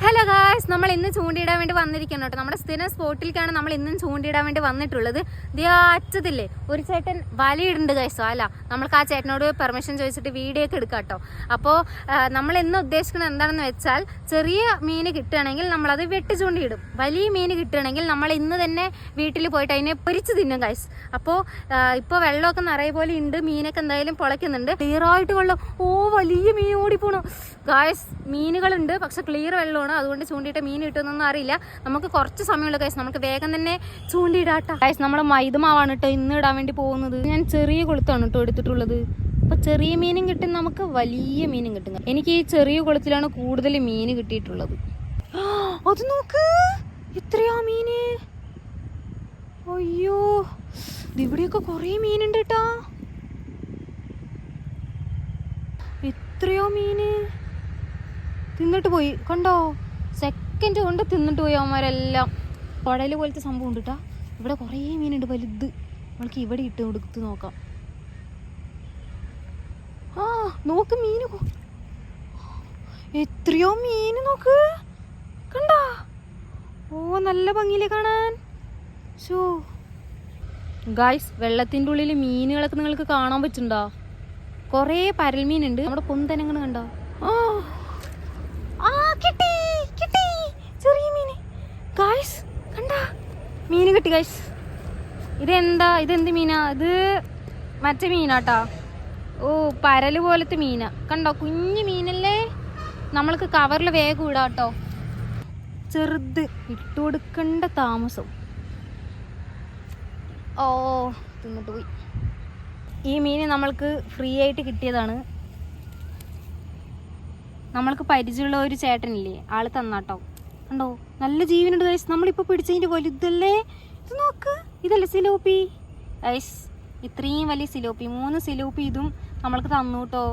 Hello guys, നമ്മൾ ഇന്ന് ചൂണ്ടിയിടാൻ വേണ്ടി വന്നിരിക്കണം കേട്ടോ. നമ്മുടെ സ്ഥിരം സ്പോട്ടിലേക്കാണ് നമ്മൾ ഇന്നും ചൂണ്ടിയിടാൻ വേണ്ടി വന്നിട്ടുള്ളത്. അറ്റത്തില്ലേ ഒരു ചേട്ടൻ വലയിടുന്നുണ്ട് ഗായ്സ്. വല നമ്മൾക്ക് ആ ചേട്ടനോട് പെർമിഷൻ ചോദിച്ചിട്ട് വീഡിയോ ഒക്കെ എടുക്കാം കേട്ടോ. അപ്പോൾ നമ്മൾ ഇന്ന് ഉദ്ദേശിക്കുന്നത് എന്താണെന്ന് വെച്ചാൽ, ചെറിയ മീൻ കിട്ടുകയാണെങ്കിൽ നമ്മളത് വെട്ടി ചൂണ്ടിയിടും. വലിയ മീൻ കിട്ടുകയാണെങ്കിൽ നമ്മൾ ഇന്ന് തന്നെ വീട്ടിൽ പോയിട്ട് അതിനെ പൊരിച്ച് തിന്നും ഗായ്സ്. അപ്പോൾ ഇപ്പോൾ വെള്ളമൊക്കെ നിറയെ പോലെ ഉണ്ട്, മീനൊക്കെ എന്തായാലും പൊളയ്ക്കുന്നുണ്ട്. ക്ലിയറായിട്ട് വെള്ളം. വലിയ മീൻ ഓടിപ്പോണു ഗായ്സ്. മീനുകളുണ്ട്, പക്ഷെ ക്ലിയർ വെള്ളമാണ്. അതുകൊണ്ട് ചൂണ്ടിയിട്ട് മീൻ കിട്ടുമെന്നൊന്നും അറിയില്ല. നമുക്ക് കുറച്ച് സമയമുള്ള ഗൈസ്, നമുക്ക് വേഗം തന്നെ ചൂണ്ടിയിടാട്ടോ ഗൈസ്. നമ്മൾ മൈദമാവാണ് കേട്ടോ ഇന്ന് ഇടാൻ വേണ്ടി പോകുന്നത്. ഞാൻ ചെറിയ കൊളുത്താണ് കേട്ടോ എടുത്തിട്ടുള്ളത്. അപ്പോൾ ചെറിയ മീനും കിട്ടും, നമുക്ക് വലിയ മീനും കിട്ടും. എനിക്ക് ഈ ചെറിയ കൊളുത്തിലാണ് കൂടുതൽ മീൻ കിട്ടിയിട്ടുള്ളത്. അത് നോക്ക്, എത്രയാ മീന്! അയ്യോ, ഇവിടെയൊക്കെ കുറേ മീനുണ്ട് കേട്ടോ. എത്രയോ മീന് തിന്നിട്ട് പോയി കണ്ടോ. സെക്കൻഡ് കൊണ്ട് തിന്നിട്ട് പോയി അവന്മാരെല്ലാം. കുഴൽ പോലത്തെ സംഭവം ഉണ്ട് കേട്ടോ. ഇവിടെ കുറേ മീനുണ്ട് വലുത്. നമ്മൾക്ക് ഇവിടെ ഇട്ട് കൊടുത്ത് നോക്കാം. നോക്ക് മീന്, എത്രയോ മീന് നോക്ക് കണ്ടോ. നല്ല ഭംഗിയില്ലേ കാണാൻ. ഷോ ഗായ്സ്, വെള്ളത്തിൻ്റെ ഉള്ളിൽ മീനുകളൊക്കെ നിങ്ങൾക്ക് കാണാൻ പറ്റുന്നുണ്ടോ? കുറേ പരൽമീനുണ്ട്. നമ്മുടെ പൊന്തനങ്ങൾ കണ്ടോ. കിട്ടി കിട്ടി ചെറിയ മീന് ഗായ്സ്. കണ്ടാ മീന് കിട്ടി ഗായ്സ്. ഇതെന്ത് മീനാ? ഇത് മറ്റേ മീനാട്ടാ. പരല് പോലത്തെ മീനാ കണ്ടോ. കുഞ്ഞു മീനല്ലേ, നമ്മൾക്ക് കവറിൽ വേഗം ഇടാട്ടോ. ചെറുത് ഇട്ട് കൊടുക്കേണ്ട താമസം. തിന്നിട്ട് പോയി. ഈ മീൻ നമ്മൾക്ക് ഫ്രീ ആയിട്ട് കിട്ടിയതാണ്. നമ്മൾക്ക് പരിചയമുള്ള ഒരു ചേട്ടനില്ലേ, ആള് തന്നാട്ടോ. കണ്ടോ നല്ല ജീവനുണ്ട് ഗൈസ്. നമ്മളിപ്പോൾ പിടിച്ചതിൻ്റെ വലുതല്ലേ. ഇത് നോക്ക്, ഇതല്ലേ സിലോപ്പി ഗൈസ്. ഇത്രയും വലിയ സിലോപ്പി, 3 സിലോപ്പി ഇതും നമ്മൾക്ക് തന്നു കേട്ടോ.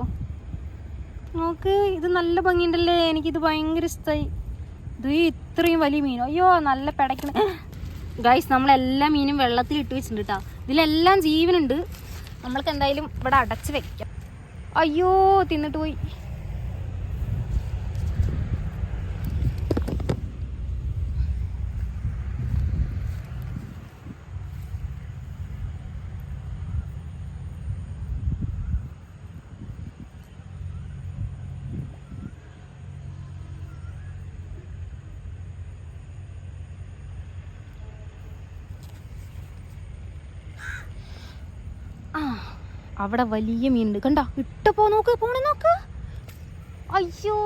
നോക്ക്, ഇത് നല്ല ഭംഗിയുണ്ടല്ലേ. എനിക്കിത് ഭയങ്കര ഇഷ്ടമായി. ഇത് ഇത്രയും വലിയ മീൻ. അയ്യോ നല്ല പിടയ്ക്കണ ഗൈസ്. നമ്മളെല്ലാ മീനും വെള്ളത്തിൽ ഇട്ട് വെച്ചിട്ടുണ്ട് കേട്ടോ. ഇതിലെല്ലാം ജീവനുണ്ട്. നമ്മൾക്ക് എന്തായാലും ഇവിടെ അടച്ച് വെക്കാം. അയ്യോ, തിന്നിട്ട് പോയി. അവിടെ വലിയ മീനുണ്ട് കണ്ടോ. ഇട്ടപ്പോ നോക്ക്, പോണേ നോക്ക്. അയ്യോ,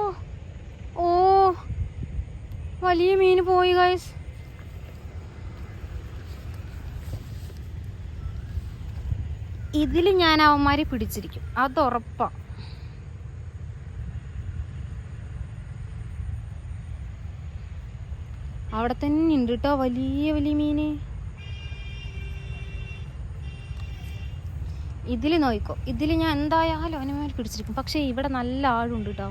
വലിയ മീന് പോയി ഗൈസ്. ഇതിൽ ഞാൻ അവന്മാരെ പിടിച്ചിരിക്കും, അത് ഉറപ്പാ. അവിടെ തന്നെ ഉണ്ട് കേട്ടോ വലിയ വലിയ മീന്. ഇതിൽ നോക്കിക്കോ, ഇതിൽ ഞാൻ എന്തായാലും അവന്മാർ പിടിച്ചിരിക്കും. പക്ഷേ ഇവിടെ നല്ല ആഴുണ്ട് കേട്ടോ.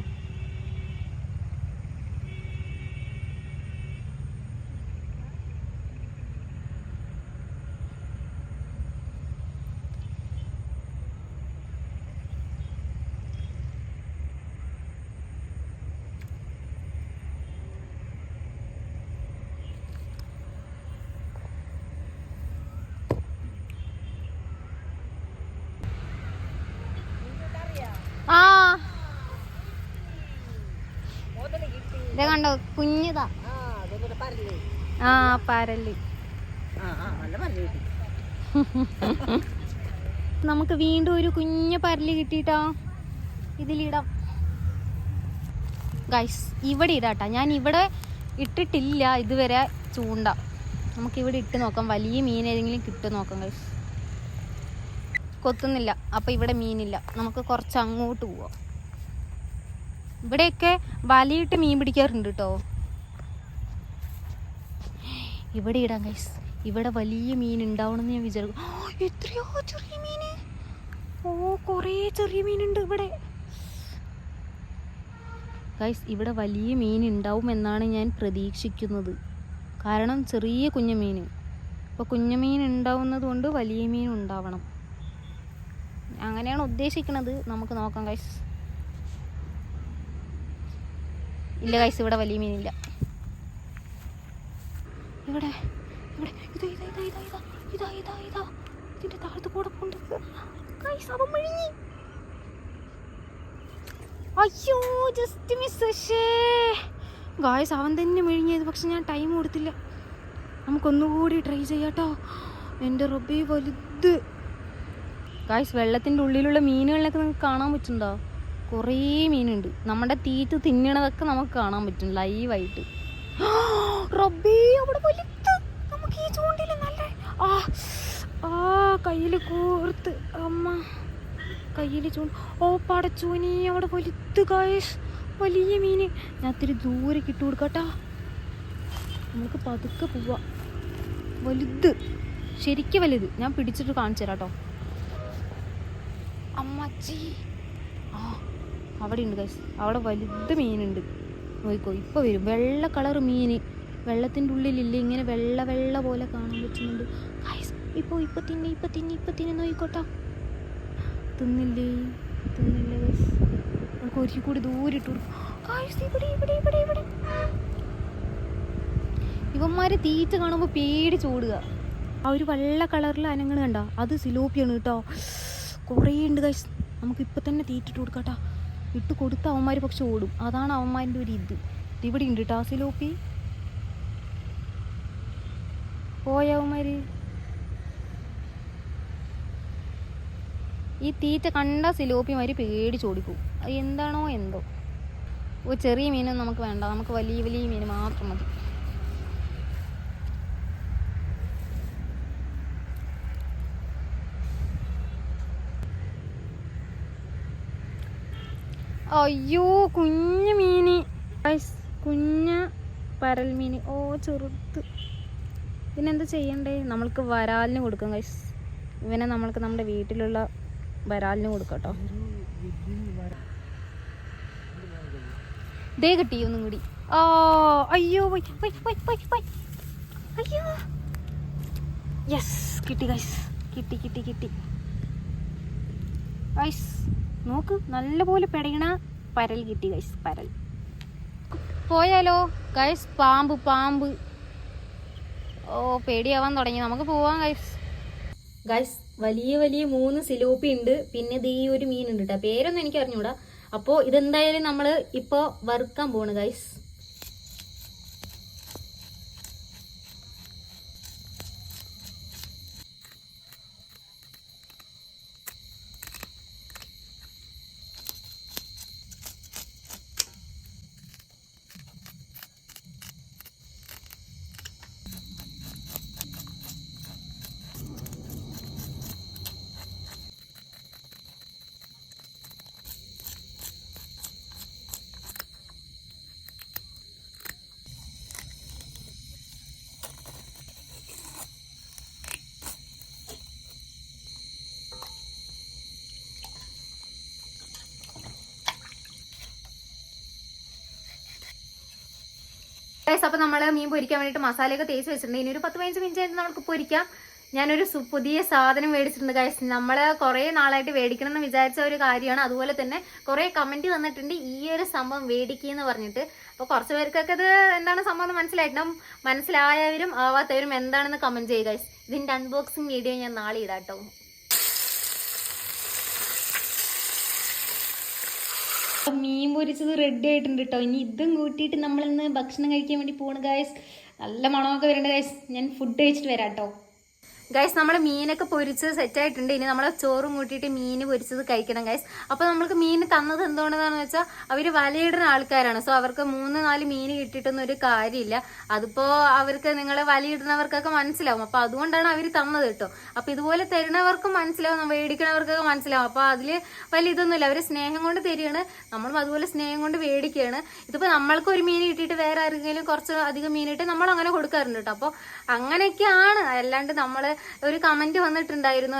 ഇത് കണ്ടോ, കുഞ്ഞിതാ. പരല്. നമുക്ക് വീണ്ടും ഒരു കുഞ്ഞു പരല് കിട്ടിട്ടോ. ഇതിലിടാം ഗൈസ്. ഇവിടെ ഇടാട്ടാ. ഞാൻ ഇവിടെ ഇട്ടിട്ടില്ല ഇതുവരെ ചൂണ്ട. നമുക്കിവിടെ ഇട്ട് നോക്കാം. വലിയ മീൻ ഏതെങ്കിലും കിട്ടും നോക്കാം ഗൈസ്. കൊത്തുന്നില്ല, അപ്പം ഇവിടെ മീനില്ല. നമുക്ക് കുറച്ച് അങ്ങോട്ട് പോവാം. ഇവിടെയൊക്കെ വലയിട്ട് മീൻ പിടിക്കാറുണ്ട് കേട്ടോ. ഇവിടെ ഇടാം ഗൈസ്. ഇവിടെ വലിയ മീൻ ഉണ്ടാവണമെന്ന് ഞാൻ വിചാരിക്കും. എത്രയോ ചെറിയ മീന്. കുറേ ചെറിയ മീനുണ്ട് ഇവിടെ ഗൈസ്. ഇവിടെ വലിയ മീൻ ഉണ്ടാവും എന്നാണ് ഞാൻ പ്രതീക്ഷിക്കുന്നത്. കാരണം ചെറിയ കുഞ്ഞു മീൻ. അപ്പോൾ കുഞ്ഞു മീൻ ഉണ്ടാവുന്നത് കൊണ്ട് വലിയ മീൻ ഉണ്ടാവണം, അങ്ങനെയാണ് ഉദ്ദേശിക്കുന്നത്. നമുക്ക് നോക്കാം ഗൈസ്. ഇല്ല ഗൈസ്, ഇവിടെ വലിയ മീനില്ല. ഇവിടെ ഇവിടെ ഇതാ ഇതാ ഇതാ ഇതാ ഇതാ ഇതാ ഇതാ ഇതിന്റെ താഴത്ത് കൂടെ പോണ്ട് ഗൈസ്. അവൻ മുഴുങ്ങി. അയ്യോ, ജസ്റ്റ് മിസ്. ഗായ്സ്, അവൻ തന്നെ മെഴിഞ്ഞത്. പക്ഷെ ഞാൻ ടൈം കൊടുത്തില്ല. നമുക്കൊന്നുകൂടി ട്രൈ ചെയ്യാട്ടോ. എൻ്റെ റബ്ബേ, വലുത്. ഗായ്സ്, വെള്ളത്തിൻ്റെ ഉള്ളിലുള്ള മീനുകളിലൊക്കെ നമുക്ക് കാണാൻ പറ്റുന്നുണ്ടോ? കുറേ മീനുണ്ട്. നമ്മുടെ തീറ്റ് തിന്നണതൊക്കെ നമുക്ക് കാണാൻ പറ്റും ലൈവായിട്ട്. റബ്ബേ, അവിടെ വലുത്. നമുക്ക് ഈ ചൂണ്ടില്ല നല്ല കയ്യിൽ കോർത്ത് അമ്മ കയ്യിൽ ചൂണ്ട്. ഓ പടച്ചോനി, അവിടെ വലുത് ഗായ്സ്, വലിയ മീന്. ഞാൻ ഇത്തിരി ദൂരെ ഇട്ട് കൊടുക്കട്ടാ. നമുക്ക് പതുക്കെ പോവാം. വലുത്, ശരിക്കും വലുത്. ഞാൻ പിടിച്ചിട്ട് കാണിച്ചു തരാം കേട്ടോ. അമ്മച്ചി, അവിടെ ഉണ്ട് ഗൈസ്, അവിടെ വലുത് മീനുണ്ട്. നോക്കിക്കോ, ഇപ്പോൾ വരും. വെള്ള കളർ മീന് വെള്ളത്തിൻ്റെ ഉള്ളിലില്ലേ, ഇങ്ങനെ വെള്ള വെള്ള പോലെ കാണാൻ പറ്റുന്നുണ്ട് ഗൈസ്. ഇപ്പൊ തിന്നെ നോക്കിക്കോട്ടോ. തിന്നില്ലേ ഗൈസ്. നമുക്ക് ഒരിക്കൽ കൂടി ദൂരെ ഇട്ട് കൊടുക്കും ഗൈസ്. ഇവിടെ ഇവന്മാര് തീറ്റ കാണുമ്പോൾ പേടിച്ചോടുക. ആ ഒരു വെള്ള കളറിൽ അനങ്ങൾ കണ്ട, അത് സിലോപ്പിയാണ് കേട്ടോ. കുറേ ഉണ്ട് ഗൈസ്. നമുക്ക് ഇപ്പം തന്നെ തീറ്റിട്ട് കൊടുക്കാട്ടോ. ഇട്ട് കൊടുത്ത അവന്മാർ പക്ഷെ ഓടും. അതാണ് അവന്മാരുടെ ഒരു ഇത്. ഇവിടെ ഉണ്ട് കേട്ടോ സിലോപ്പി. പോയ അവന്മാർ ഈ തീറ്റ കണ്ട സിലോപ്പിമാർ പേടിച്ചോടിക്കും. അത് എന്താണോ എന്തോ. ചെറിയ മീനൊന്നും നമുക്ക് വേണ്ട, നമുക്ക് വലിയ വലിയ മീൻ മാത്രം മതി. അയ്യോ, കുഞ്ഞു മീന്, കുഞ്ഞ പരൽ മീന്. ഓ ചെറുത്ത്. ഇതിനെന്താ ചെയ്യണ്ടേ? നമ്മൾക്ക് വരാലിന് കൊടുക്കാം ഗൈസ്. ഇവനെ നമ്മൾക്ക് നമ്മുടെ വീട്ടിലുള്ള വരാലിന് കൊടുക്കാം കേട്ടോ. ദേ കിട്ടി ഒന്നും കൂടി. അയ്യോ, അയ്യോ, യെസ്, കിട്ടി ഗൈസ്. കിട്ടി ഗൈസ്. നോക്ക്, നല്ലപോലെ പെടയണ പരൽ കിട്ടി ഗൈസ്. പരൽ പോയാലോ ഗൈസ്. പാമ്പ്. ഓ, പേടിയാവാൻ തുടങ്ങി. നമുക്ക് പോവാം ഗൈസ്. വലിയ 3 സിലോപ്പി ഉണ്ട്. പിന്നെ ദേ ഒരു മീനുണ്ട് കേട്ടോ. പേരൊന്നും എനിക്ക് അറിഞ്ഞൂടാ. അപ്പോൾ ഇതെന്തായാലും നമ്മൾ ഇപ്പോൾ വറുക്കാൻ പോണ് ഗൈസ്. അപ്പോൾ നമ്മൾ മീൻ പൊരിക്കാൻ വേണ്ടിയിട്ട് മസാലയൊക്കെ തേച്ച് വെച്ചിട്ടുണ്ട്. ഇനി ഒരു 10-15 മിനിറ്റ് ആയിട്ട് നമുക്ക് പൊരിക്കാം. ഞാനൊരു പുതിയ സാധനം മേടിച്ചിട്ടുണ്ട് ഗൈസ്. നമ്മൾ കുറേ നാളായിട്ട് മേടിക്കണം എന്ന് വിചാരിച്ച ഒരു കാര്യമാണ്. അതുപോലെ തന്നെ കുറേ കമൻറ്റ് വന്നിട്ടുണ്ട് ഈ ഒരു സംഭവം മേടിക്കുകയെന്ന് പറഞ്ഞിട്ട്. അപ്പോൾ കുറച്ച് പേർക്കൊക്കെ ഇത് എന്താണ് സംഭവം മനസ്സിലായിട്ടുണ്ടാവും. മനസ്സിലായവരും ആവാത്തവരും എന്താണെന്ന് കമൻറ്റ് ചെയ്യുക ഗൈസ്. ഇതിൻ്റെ അൺബോക്സിങ് വീഡിയോ ഞാൻ നാളെ ഇടാം കേട്ടോ. മീൻ പൊരിച്ചത് റെഡി ആയിട്ടുണ്ട് കേട്ടോ. ഇനി ഇതും കൂട്ടിയിട്ട് നമ്മളിന്ന് ഭക്ഷണം കഴിക്കാൻ വേണ്ടി പോകണം ഗൈസ്. നല്ല മണമൊക്കെ വരുന്നുണ്ട് ഗൈസ്. ഞാൻ ഫുഡ് കഴിച്ചിട്ട് വരാം കേട്ടോ. ഗൈസ്, നമ്മൾ മീനൊക്കെ പൊരിച്ച് സെറ്റായിട്ടുണ്ട്. ഇനി നമ്മൾ ചോറും കൂട്ടിയിട്ട് മീൻ പൊരിച്ചത് കഴിക്കണം ഗൈസ്. അപ്പോൾ നമ്മൾക്ക് മീൻ തന്നത് എന്തുകൊണ്ടാണെന്ന് വെച്ചാൽ അവർ വലയിടുന്ന ആൾക്കാരാണ്. സോ അവർക്ക് 3-4 മീൻ കിട്ടിയിട്ടൊന്നും ഒരു കാര്യമില്ല. അതിപ്പോൾ അവർക്ക് നിങ്ങളെ വലയിടുന്നവർക്കൊക്കെ മനസ്സിലാവും. അപ്പോൾ അതുകൊണ്ടാണ് അവർ തന്നത് കേട്ടോ. അപ്പോൾ ഇതുപോലെ തരുന്നവർക്കും മനസ്സിലാവും, മേടിക്കണവർക്കൊക്കെ മനസ്സിലാവും. അപ്പോൾ അതിൽ വലിയ ഇതൊന്നുമില്ല. അവർ സ്നേഹം കൊണ്ട് തരികയാണ്, നമ്മളും അതുപോലെ സ്നേഹം കൊണ്ട് മേടിക്കുകയാണ്. ഇതിപ്പോൾ നമ്മൾക്ക് ഒരു മീൻ കിട്ടിയിട്ട് വേറെ ആരെങ്കിലും കുറച്ച് അധികം മീൻ ഇട്ട് നമ്മൾ അങ്ങനെ കൊടുക്കാറുണ്ട് കേട്ടോ. അപ്പോൾ അങ്ങനെയൊക്കെയാണ്. അല്ലാണ്ട് നമ്മൾ ഒരു കമന്റ് വന്നിട്ടുണ്ടായിരുന്നു,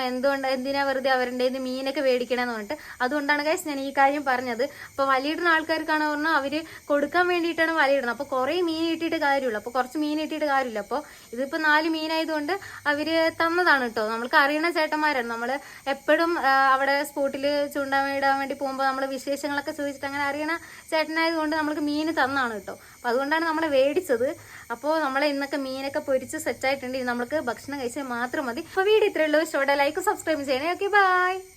എന്തിനാ വെറുതെ അവരുടെ മീനൊക്കെ മേടിക്കണമെന്ന് പറഞ്ഞിട്ട്. അതുകൊണ്ടാണ് ഗൈസ് ഞാൻ ഈ കാര്യം പറഞ്ഞത്. അപ്പൊ വലയിടുന്ന ആൾക്കാർക്കാണ് പറഞ്ഞാൽ അവര് കൊടുക്കാൻ വേണ്ടിയിട്ടാണ് വലയിടുന്നത്. അപ്പൊ കുറെ മീൻ കിട്ടിയിട്ട് കാര്യമുള്ളൂ, അപ്പൊ കുറച്ച് മീൻ കിട്ടിയിട്ട് കാര്യമില്ല. അപ്പൊ ഇതിപ്പോ 4 മീനായതുകൊണ്ട് അവര് തന്നതാണ് കേട്ടോ. നമ്മൾക്ക് അറിയണ ചേട്ടന്മാരാണ്. നമ്മള് എപ്പോഴും അവിടെ സ്പോട്ടിൽ ചൂണ്ടാൻ വേണ്ടി പോകുമ്പോൾ നമ്മള് വിശേഷങ്ങളൊക്കെ ചോദിച്ചിട്ട് അങ്ങനെ അറിയണ ചേട്ടനായതുകൊണ്ട് നമ്മൾക്ക് മീൻ തന്നാണ് കേട്ടോ. അപ്പൊ അതുകൊണ്ടാണ് നമ്മൾ മേടിച്ചത്. അപ്പോൾ നമ്മളെ ഇന്നൊക്കെ മീനൊക്കെ പൊരിച്ച് സെറ്റ് ആയിട്ടുണ്ട്. നമ്മൾക്ക് ഭക്ഷണം കഴിച്ചാൽ മാത്രം മതി. അപ്പൊ വീഡിയോ ഇത്രയുള്ളൂ. ഇഷ്ടപ്പെട്ട ലൈക്ക് സബ്സ്ക്രൈബ് ചെയ്യണേ. Okay, by.